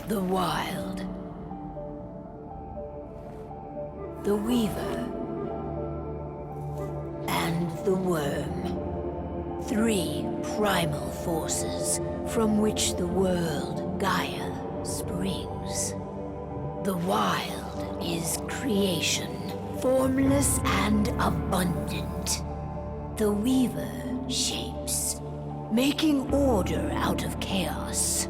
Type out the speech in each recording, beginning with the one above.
The Wild. The Weaver. And the Worm. Three primal forces from which the world, Gaia, springs. The Wild is creation, formless and abundant. The Weaver shapes, making order out of chaos.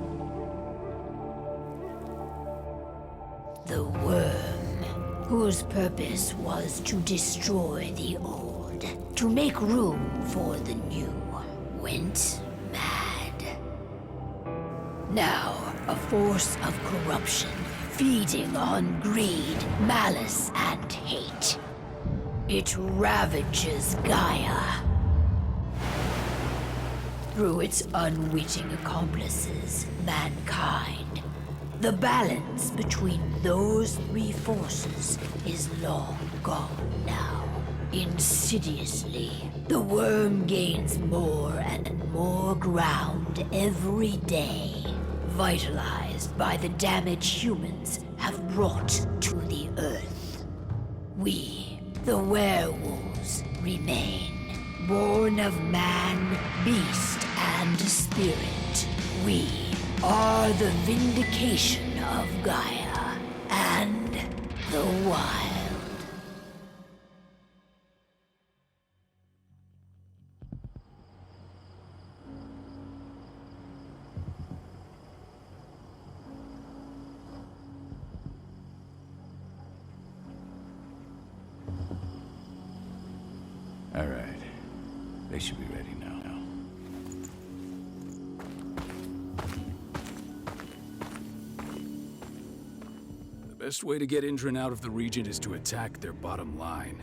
The Worm, whose purpose was to destroy the old, to make room for the new, went mad. Now, a force of corruption, feeding on greed, malice, and hate. It ravages Gaia. Through its unwitting accomplices, mankind. The balance between those three forces is long gone now. Insidiously, the Worm gains more and more ground every day, vitalized by the damage humans have brought to the Earth. We, the werewolves, remain, born of man, beast, and spirit. We are the vindication of Gaia and the Wild. All right. They should be ready now. Best way to get Indran out of the region is to attack their bottom line.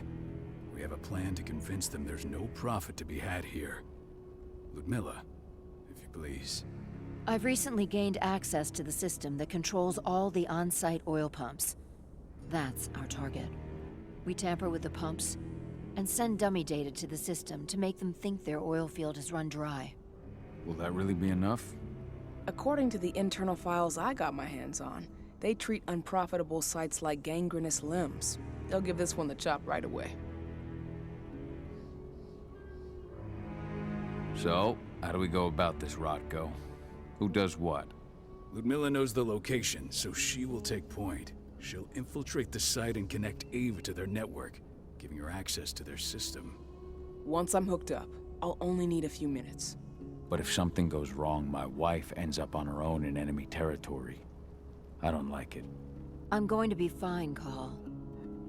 We have a plan to convince them there's no profit to be had here. Ludmilla, if you please. I've recently gained access to the system that controls all the on-site oil pumps. That's our target. We tamper with the pumps and send dummy data to the system to make them think their oil field has run dry. Will that really be enough? According to the internal files I got my hands on, they treat unprofitable sites like gangrenous limbs. They'll give this one the chop right away. So, how do we go about this, Rotko? Who does what? Ludmilla knows the location, so she will take point. She'll infiltrate the site and connect Ava to their network, giving her access to their system. Once I'm hooked up, I'll only need a few minutes. But if something goes wrong, my wife ends up on her own in enemy territory. I don't like it. I'm going to be fine, Call.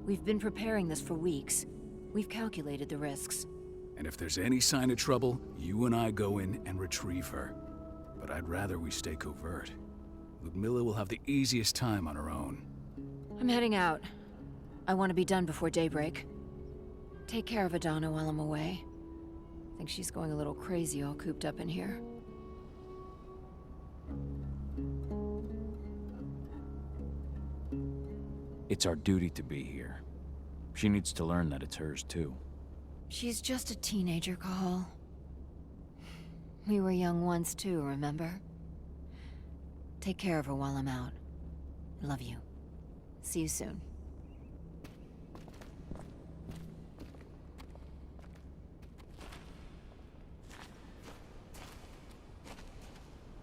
We've been preparing this for weeks. We've calculated the risks. And if there's any sign of trouble, you and I go in and retrieve her. But I'd rather we stay covert. Ludmilla will have the easiest time on her own. I'm heading out. I want to be done before daybreak. Take care of Adana while I'm away. I think she's going a little crazy all cooped up in here. It's our duty to be here. She needs to learn that it's hers too. She's just a teenager, Call. We were young once too, remember? Take care of her while I'm out. Love you. See you soon.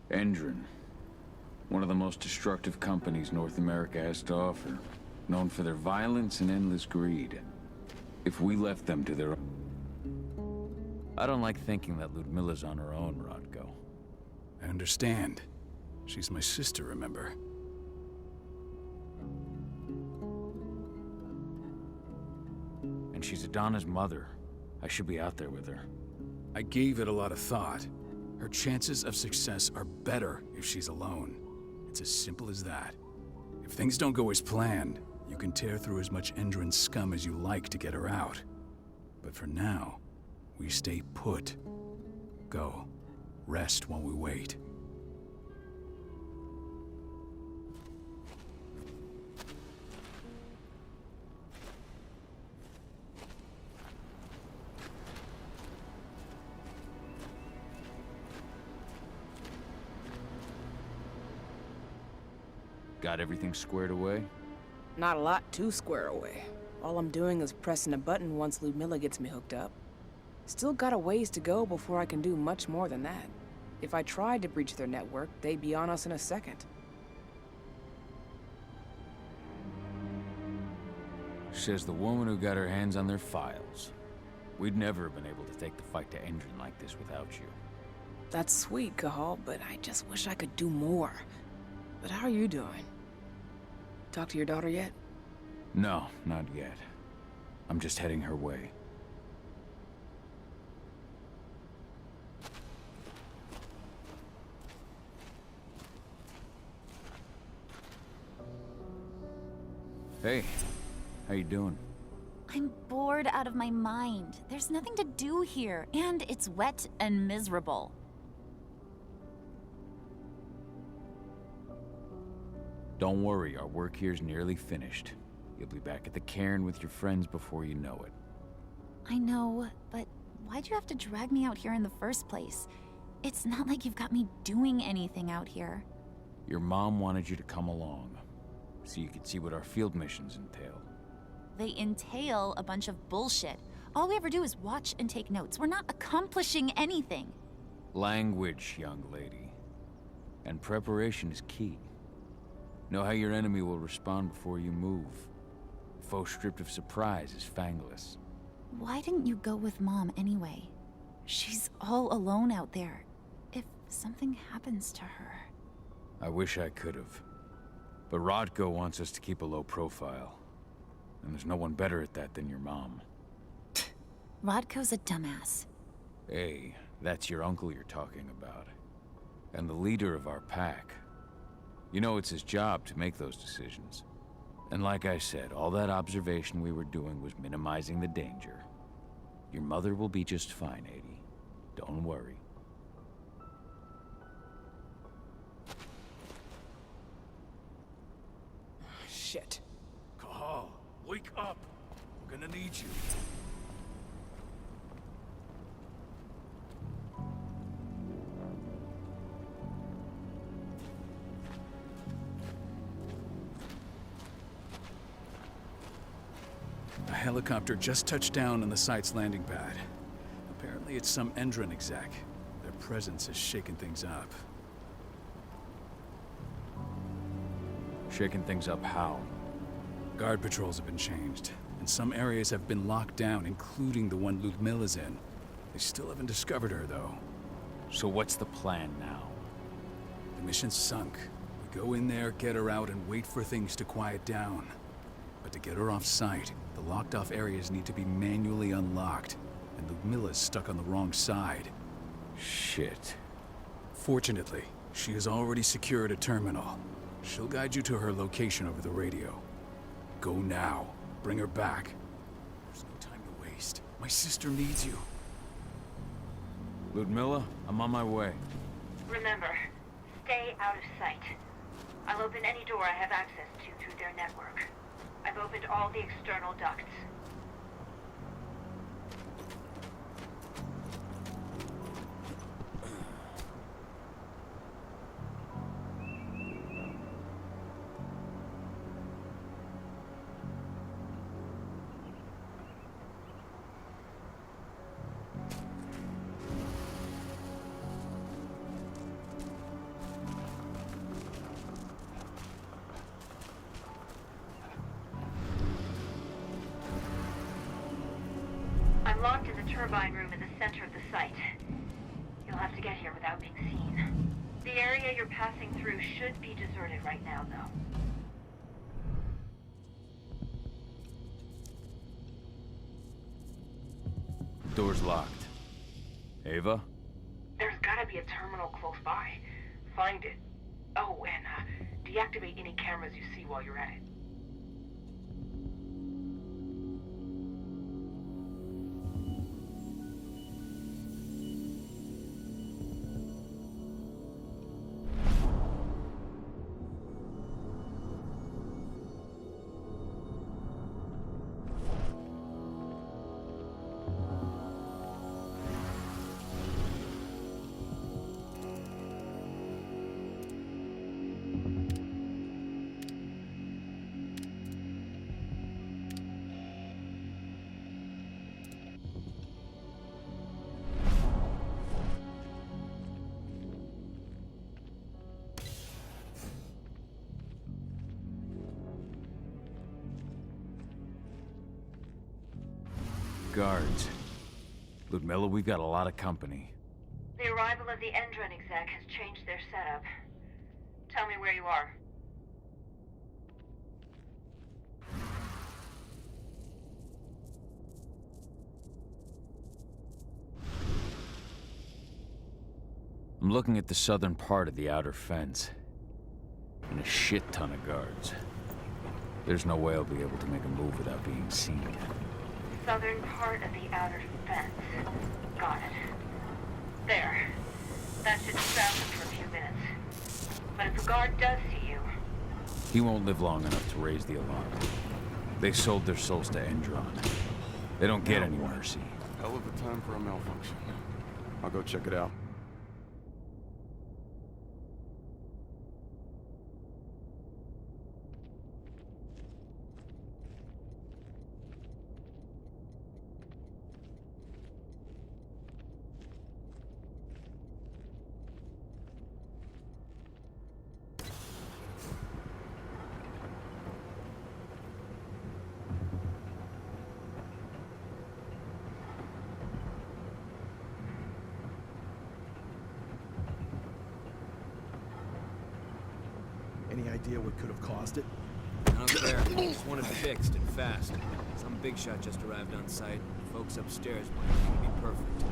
Indran. One of the most destructive companies North America has to offer. Known for their violence and endless greed. If we left them to their own... I don't like thinking that Ludmilla's on her own, Rotko. I understand. She's my sister, remember? And she's Adana's mother. I should be out there with her. I gave it a lot of thought. Her chances of success are better if she's alone. It's as simple as that. If things don't go as planned, you can tear through as much Indran scum as you like to get her out. But for now, we stay put. Go. Rest while we wait. Got everything squared away? Not a lot to square away. All I'm doing is pressing a button once Ludmilla gets me hooked up. Still got a ways to go before I can do much more than that. If I tried to breach their network, they'd be on us in a second. Says the woman who got her hands on their files. We'd never have been able to take the fight to Indran like this without you. That's sweet, Cahal, but I just wish I could do more. But how are you doing? Talk to your daughter yet? No, not yet. I'm just heading her way. Hey, how you doing? I'm bored out of my mind. There's nothing to do here, and it's wet and miserable. Don't worry, our work here's nearly finished. You'll be back at the cairn with your friends before you know it. I know, but why'd you have to drag me out here in the first place? It's not like you've got me doing anything out here. Your mom wanted you to come along, so you could see what our field missions entail. They entail a bunch of bullshit. All we ever do is watch and take notes. We're not accomplishing anything. Language, young lady. And preparation is key. Know how your enemy will respond before you move. A foe stripped of surprise is fangless. Why didn't you go with Mom anyway? She's all alone out there. If something happens to her... I wish I could have. But Rodko wants us to keep a low profile. And there's no one better at that than your mom. Rodko's a dumbass. Hey, that's your uncle you're talking about. And the leader of our pack. You know it's his job to make those decisions. And like I said, all that observation we were doing was minimizing the danger. Your mother will be just fine, 80. Don't worry. Shit. Cahal, wake up! We're gonna need you. A helicopter just touched down on the site's landing pad. Apparently it's some Endron exec. Their presence has shaken things up. Shaking things up how? Guard patrols have been changed, and some areas have been locked down, including the one Ludmilla's in. They still haven't discovered her, though. So what's the plan now? The mission's sunk. We go in there, get her out, and wait for things to quiet down. But to get her off site, the locked-off areas need to be manually unlocked, and Ludmilla's stuck on the wrong side. Shit. Fortunately, she has already secured a terminal. She'll guide you to her location over the radio. Go now. Bring her back. There's no time to waste. My sister needs you. Ludmilla, I'm on my way. Remember, stay out of sight. I'll open any door I have access to through their network. I've opened all the external ducts. I'm locked in the turbine room in the center of the site. You'll have to get here without being seen. The area you're passing through should be deserted right now, though. Door's locked. Ava? There's gotta be a terminal close by. Find it. Oh, and deactivate any cameras you see while you're at it. Guards. Ludmilla, we've got a lot of company. The arrival of the Endron exec has changed their setup. Tell me where you are. I'm looking at the southern part of the outer fence. And a shit ton of guards. There's no way I'll be able to make a move without being seen. Southern part of the outer fence. Got it. There. That should distract them for a few minutes. But if a guard does see you... He won't live long enough to raise the alarm. They sold their souls to Endron. They don't get any mercy. Hell of a time for a malfunction. I'll go check it out. Any idea what could have caused it? Not there. Just want it fixed and fast. Some big shot just arrived on site. Folks upstairs want everything to be perfect.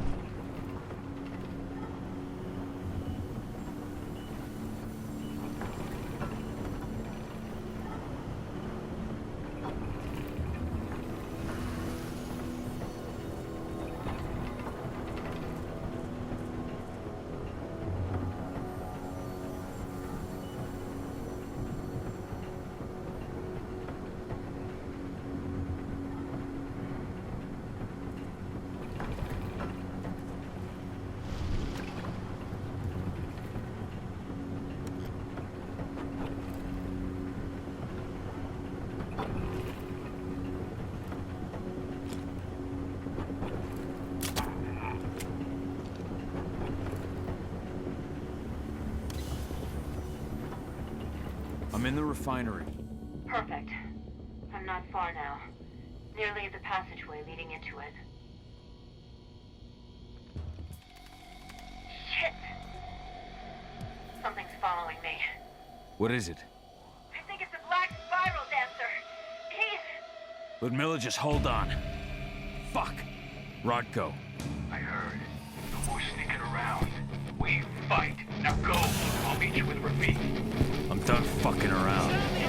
in the refinery. Perfect. I'm not far now. Nearly the passageway leading into it. Shit! Something's following me. What is it? I think it's a black spiral dancer. He's... Ludmilla, just hold on. Fuck. Rodko. I heard. No more sneaking around. We fight. Now go. I'll meet you with Rafik. I'm done fucking around.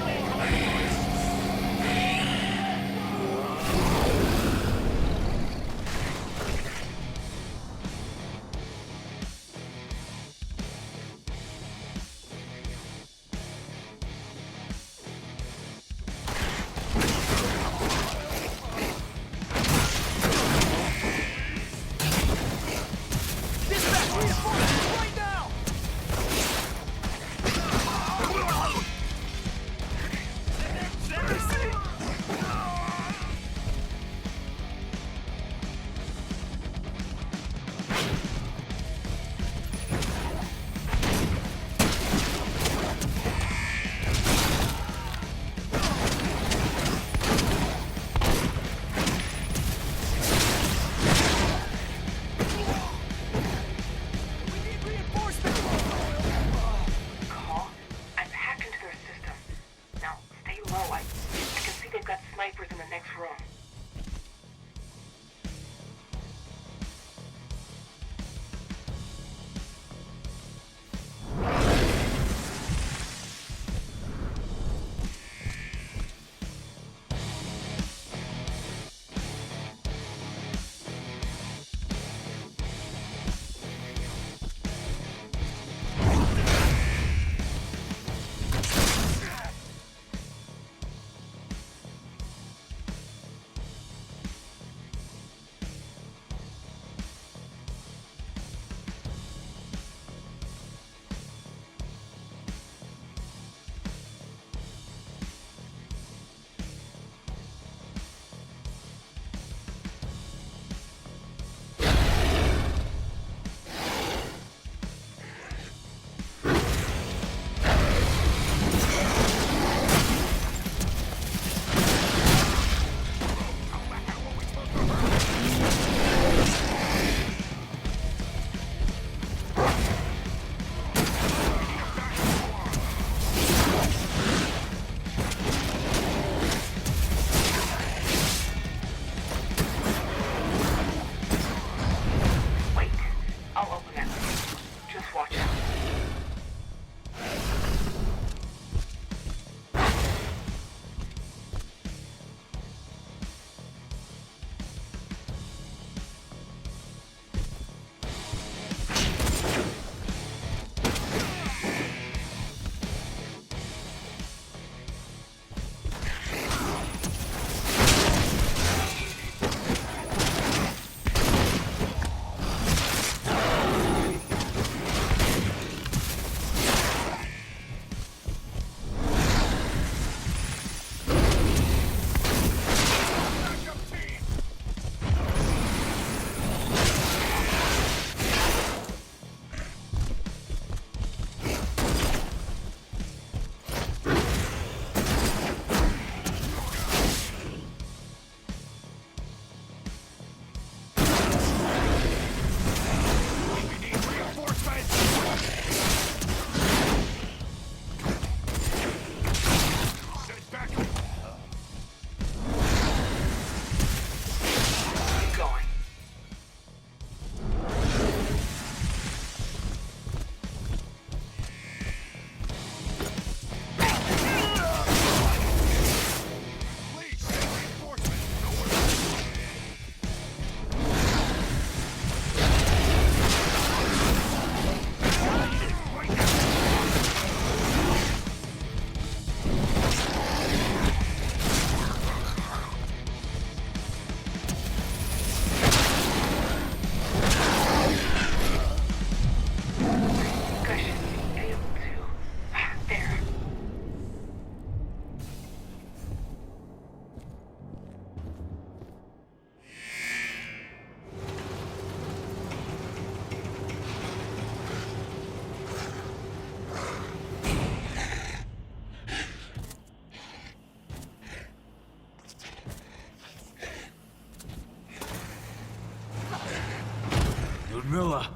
Milla!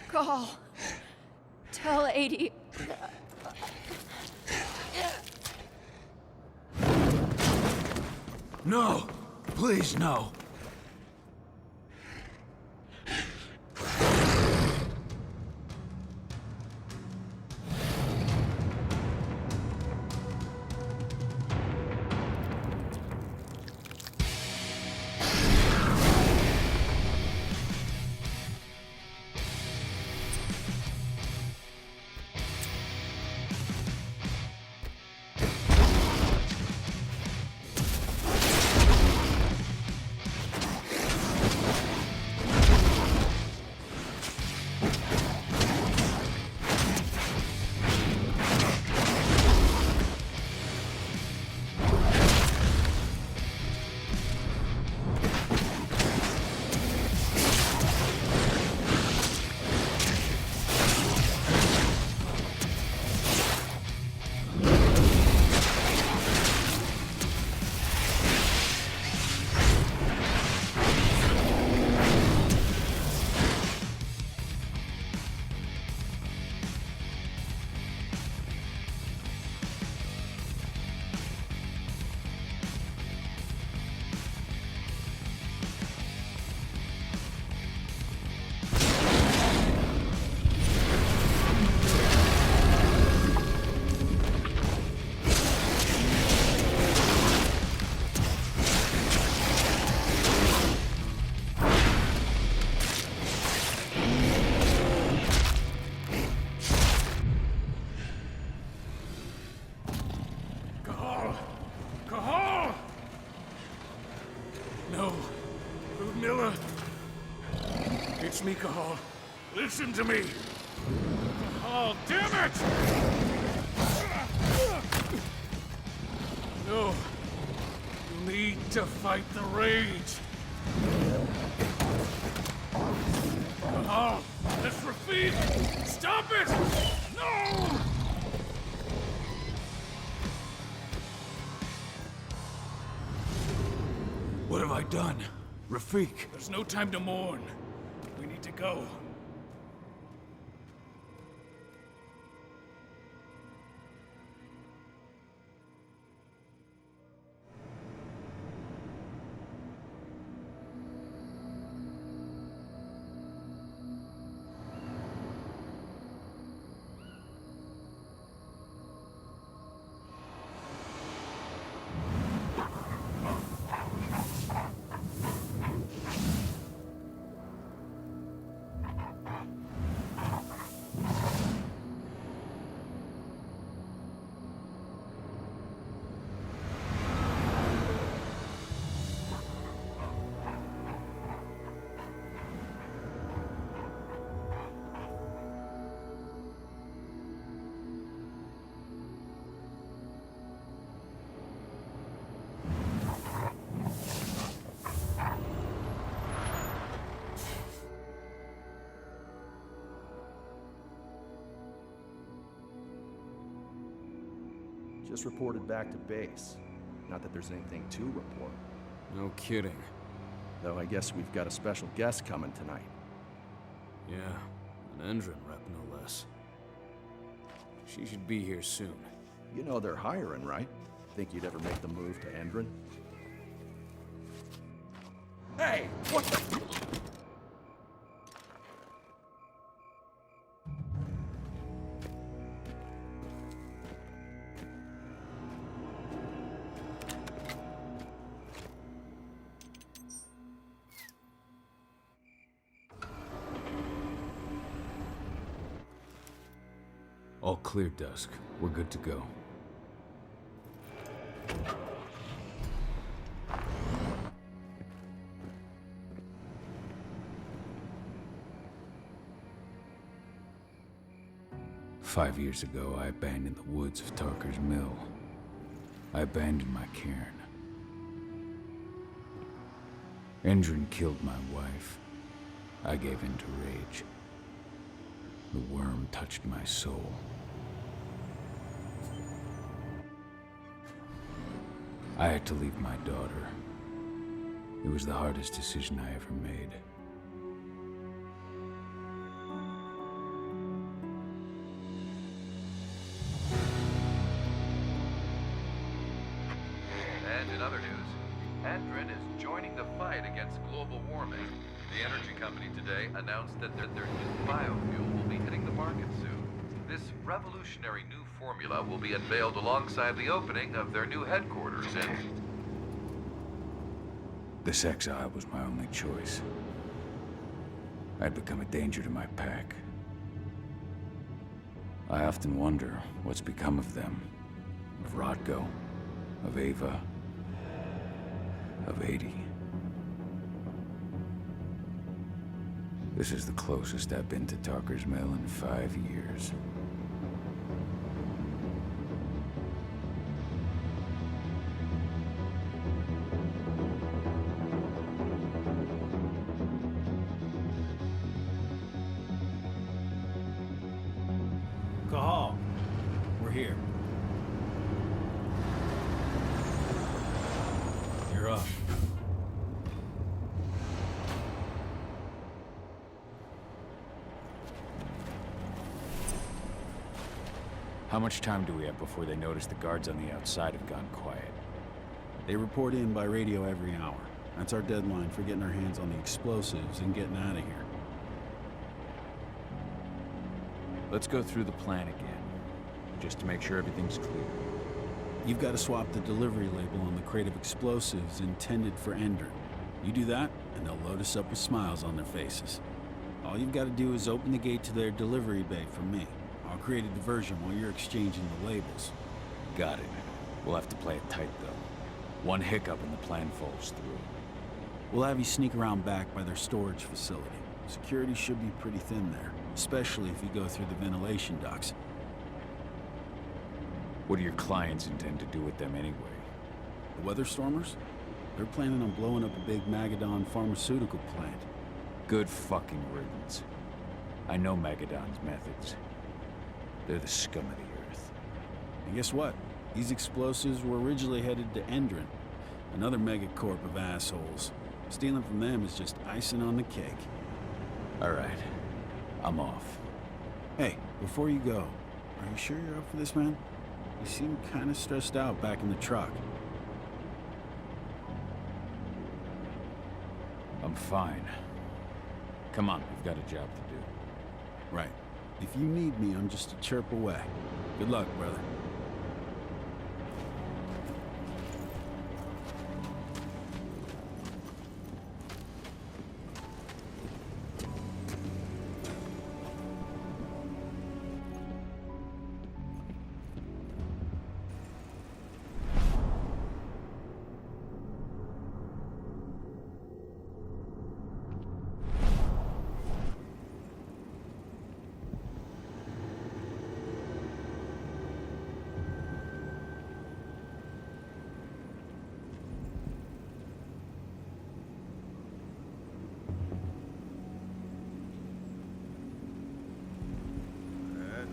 Call. Tell 80. No! Please, no! It's me, Cahal. Listen to me. Oh, damn it! No. You need to fight the rage. Cahal, that's Rafik! Stop it! No! What have I done? Rafik! There's no time to mourn. We need to go. Just reported back to base. Not that there's anything to report. No kidding. Though I guess we've got a special guest coming tonight. Yeah, an Endron rep, no less. She should be here soon. You know they're hiring, right? Think you'd ever make the move to Endron? Hey! What the... All clear, Dusk. We're good to go. "5 years ago, I abandoned the woods of Tarker's Mill. I abandoned my cairn. Endron killed my wife. I gave in to rage. The worm touched my soul. I had to leave my daughter. It was the hardest decision I ever made. other news, Endron is joining the fight against global warming. The energy company today announced that their new biofuel will be hitting the market soon. This revolutionary new formula will be unveiled alongside the opening of their new headquarters in... This exile was my only choice. I'd become a danger to my pack. I often wonder what's become of them. Of Rodko, of Ava, of 80. This is the closest I've been to Talker's Mill in 5 years. Cahal, we're here. You're up. How much time do we have before they notice the guards on the outside have gone quiet? They report in by radio every hour. That's our deadline for getting our hands on the explosives and getting out of here. Let's go through the plan again, just to make sure everything's clear. You've got to swap the delivery label on the crate of explosives intended for Endron. You do that, and they'll load us up with smiles on their faces. All you've got to do is open the gate to their delivery bay for me. I'll create a diversion while you're exchanging the labels. Got it. We'll have to play it tight, though. One hiccup and the plan falls through. We'll have you sneak around back by their storage facility. Security should be pretty thin there, especially if you go through the ventilation ducts. What do your clients intend to do with them anyway? The Weatherstormers? They're planning on blowing up a big Magadon pharmaceutical plant. Good fucking riddance. I know Magadon's methods. They're the scum of the earth. And guess what? These explosives were originally headed to Endron, another megacorp of assholes. Stealing from them is just icing on the cake. All right. I'm off. Hey, before you go, are you sure you're up for this, man? You seem kind of stressed out back in the truck. I'm fine. Come on, we've got a job to do. Right. If you need me, I'm just a chirp away. Good luck, brother.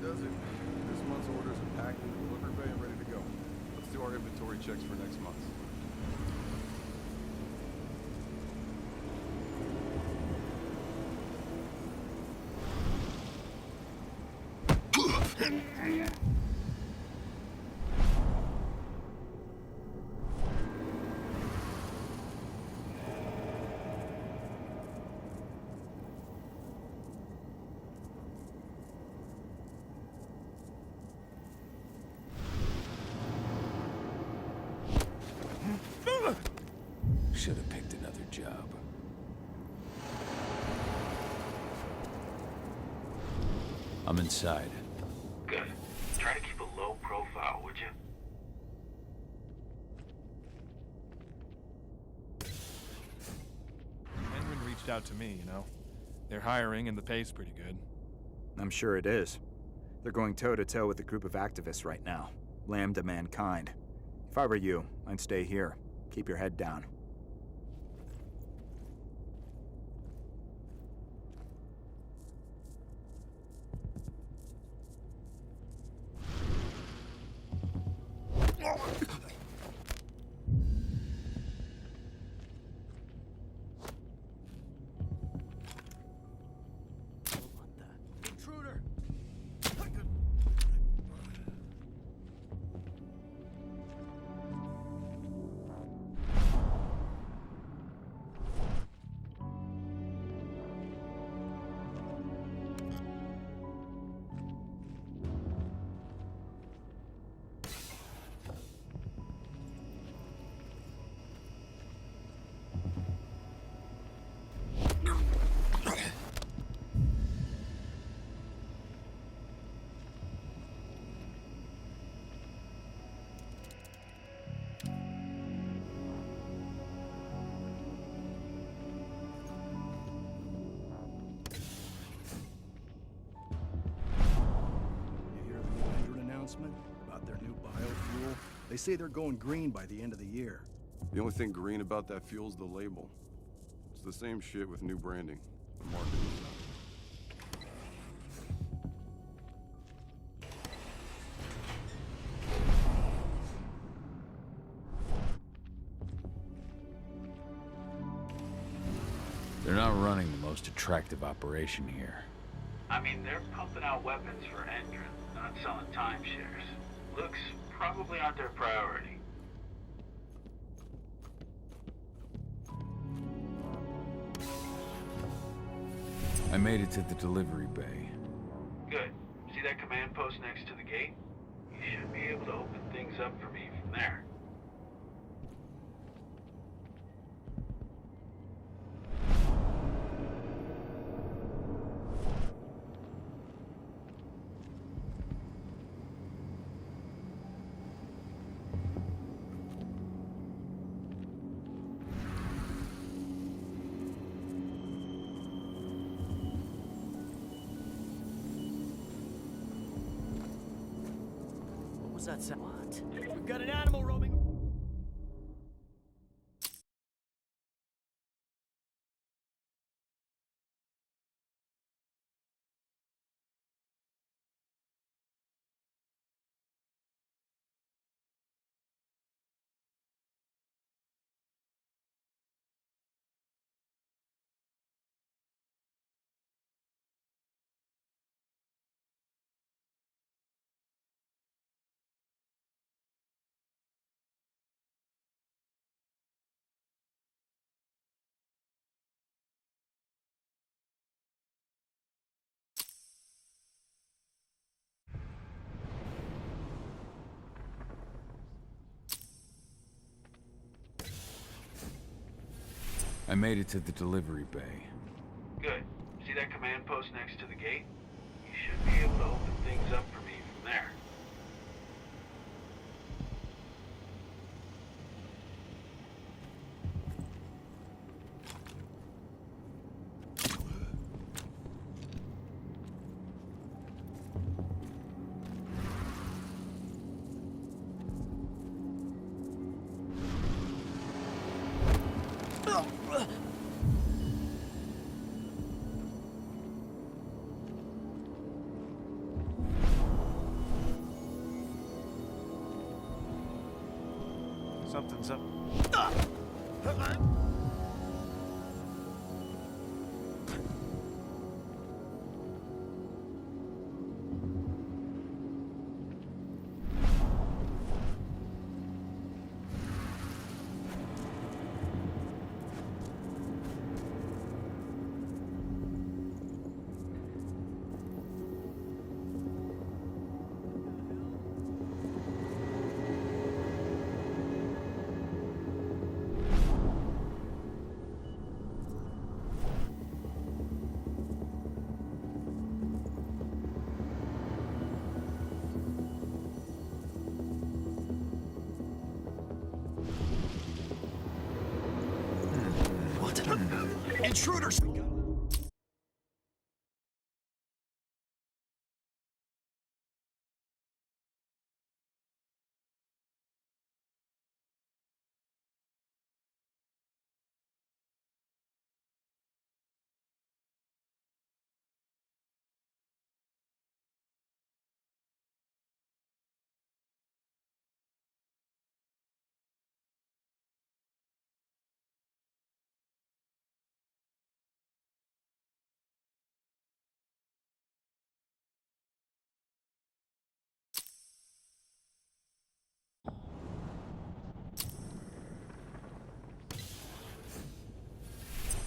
Does it. This month's orders are packed in the delivery bay and ready to go. Let's do our inventory checks for next month. Should have picked another job. I'm inside. Good. Try to keep a low profile, would you? Endron reached out to me, you know. They're hiring and the pay's pretty good. I'm sure it is. They're going toe-to-toe with a group of activists right now. Lambda mankind. If I were you, I'd stay here. Keep your head down. announcement about their new biofuel? They say they're going green by the end of the year. The only thing green about that fuel's the label. It's the same shit with new branding. The marketing stuff. They're not running the most attractive operation here. I mean, they're pumping out weapons for Endron, not selling timeshares. Looks probably aren't their priority. I made it to the delivery bay. Good. See that command post next to the gate? You should be able to open things up for me from there. What was that sound? What? We've got an animal roaming. I made it to the delivery bay. Good. See that command post next to the gate? You should be able to open things up for me from there. Something's up. Intruders!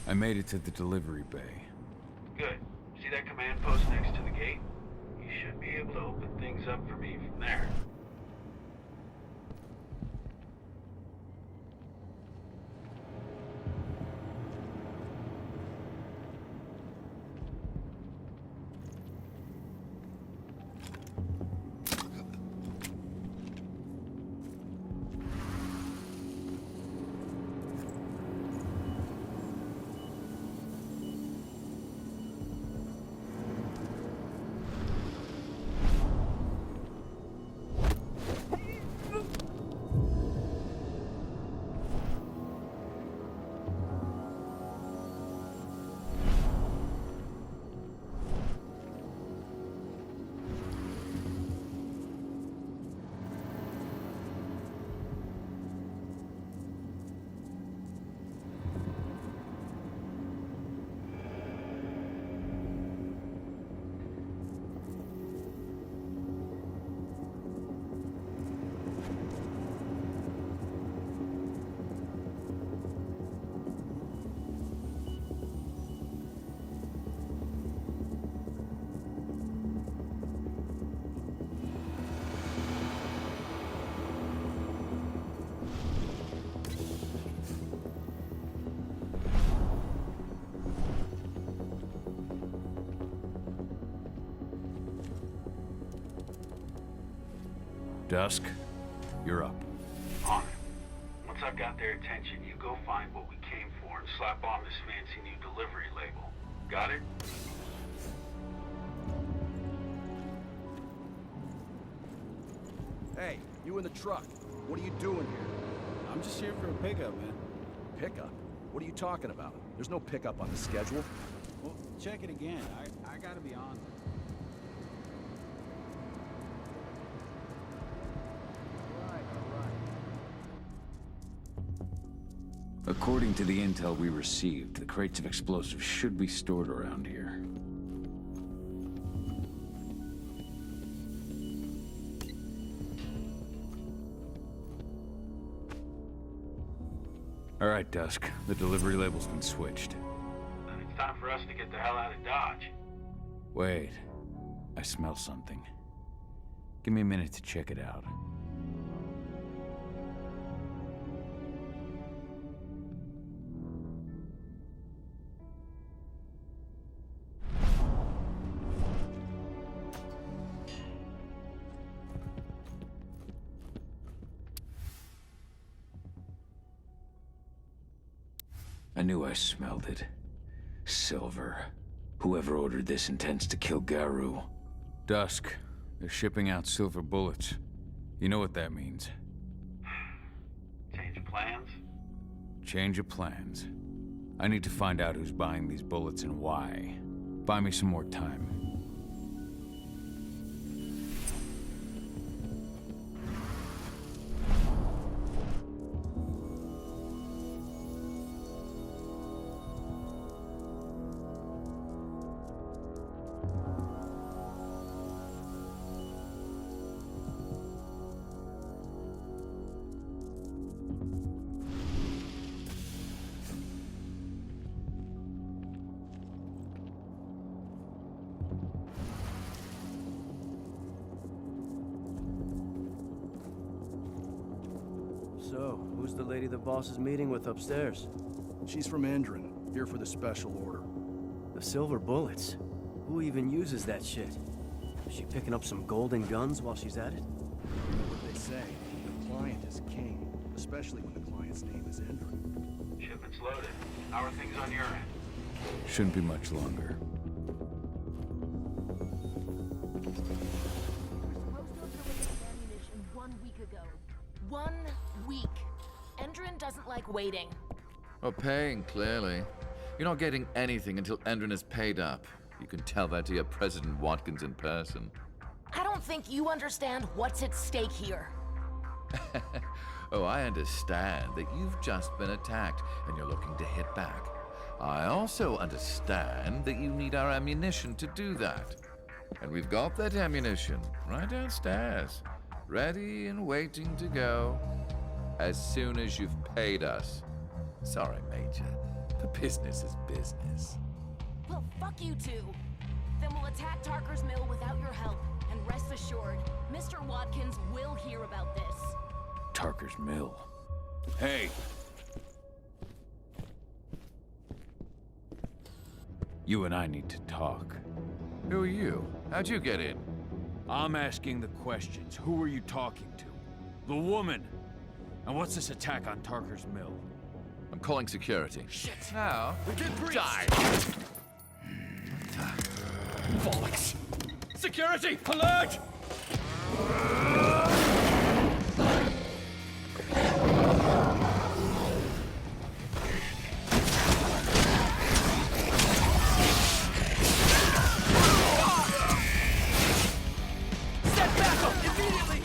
I made it to the delivery bay. Good. See that command post next to the gate? You should be able to open things up for me from there. Dusk, you're up. On it. Once I've got their attention, you go find what we came for and slap on this fancy new delivery label. Got it? Hey, you in the truck. What are you doing here? I'm just here for a pickup, man. Pickup? What are you talking about? There's no pickup on the schedule. Well, check it again. I gotta be on. According to the intel we received, the crates of explosives should be stored around here. All right, Dusk. The delivery label's been switched. Then it's time for us to get the hell out of Dodge. Wait. I smell something. Give me a minute to check it out. I knew I smelled it. Silver. Whoever ordered this intends to kill Garou. Dusk. They're shipping out silver bullets. You know what that means. Change of plans? Change of plans. I need to find out who's buying these bullets and why. Buy me some more time. So, who's the lady the boss is meeting with upstairs? She's from Endron, here for the special order. The silver bullets? Who even uses that shit? Is she picking up some golden guns while she's at it? You know what they say, the client is king, especially when the client's name is Endron. Shipment's loaded. How are things on your end? Shouldn't be much longer. We were supposed to have delivered ammunition 1 week ago. 1 week. Endron doesn't like waiting. Well, paying, clearly. You're not getting anything until Endron is paid up. You can tell that to your President Watkins in person. I don't think you understand what's at stake here. Oh, I understand that you've just been attacked and you're looking to hit back. I also understand that you need our ammunition to do that. And we've got that ammunition right downstairs, ready and waiting to go as soon as you've paid us. Sorry, Major, but business is business. Well, fuck you two. Then we'll attack Tarker's mill without your help. And rest assured, Mr. Watkins will hear about this. Tarker's mill. Hey! You and I need to talk. Who are you? How'd you get in? I'm asking the questions. Who are you talking to? The woman! And what's this attack on Tarker's mill? I'm calling security. Shit! Now, die! Bollocks! Security! Alert! Set back up immediately!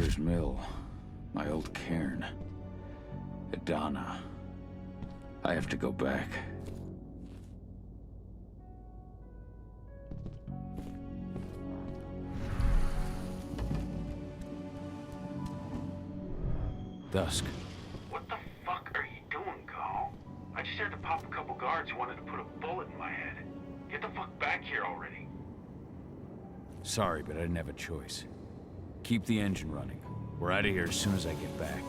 Walker's Mill. My old cairn. Adana. I have to go back. Dusk. What the fuck are you doing, Go? I just had to pop a couple guards who wanted to put a bullet in my head. Get the fuck back here already. Sorry, but I didn't have a choice. Keep the engine running. We're out of here as soon as I get back.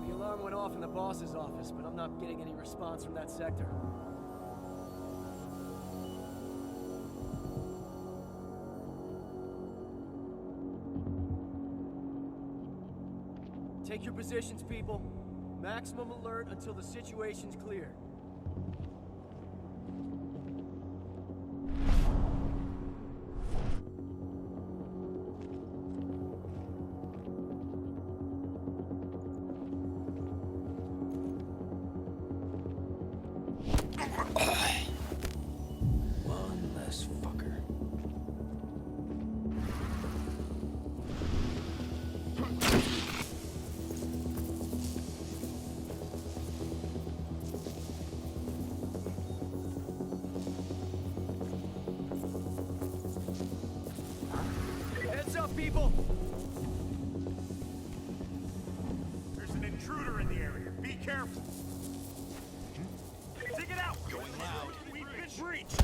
The alarm went off in the boss's office, but I'm not getting any response from that sector. Take your positions, people. Maximum alert until the situation's clear. One less fucker. Heads up, people! There's an intruder in the area. Be careful. Dig it out. Going loud. We've been breached.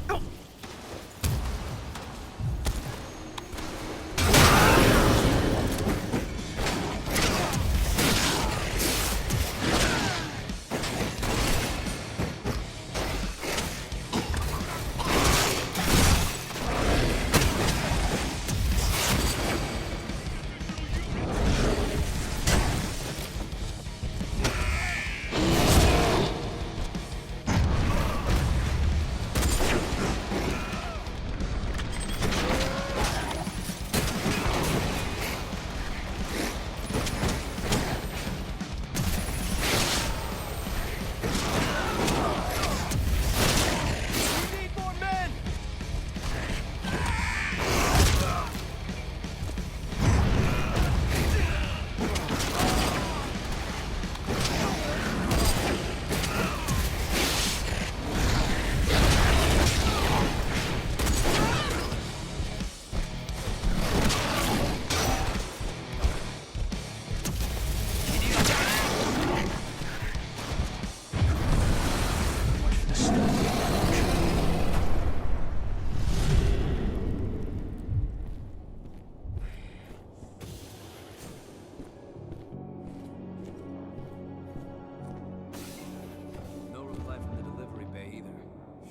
No reply from the delivery bay either.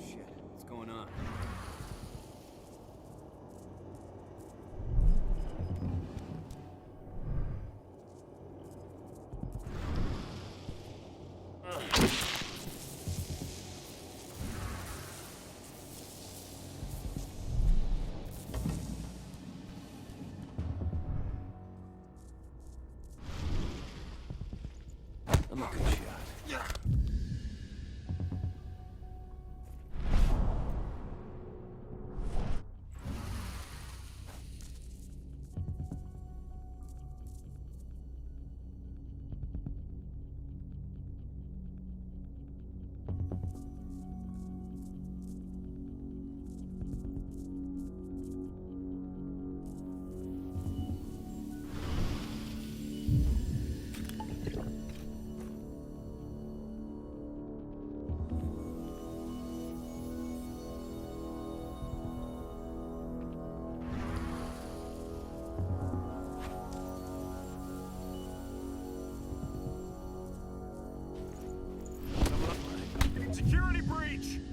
Shit, what's going on? I'm a good shot. bitch!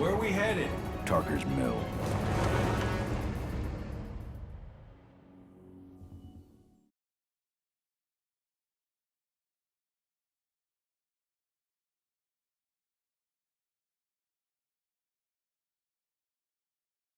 Where are we headed? Tarker's mill.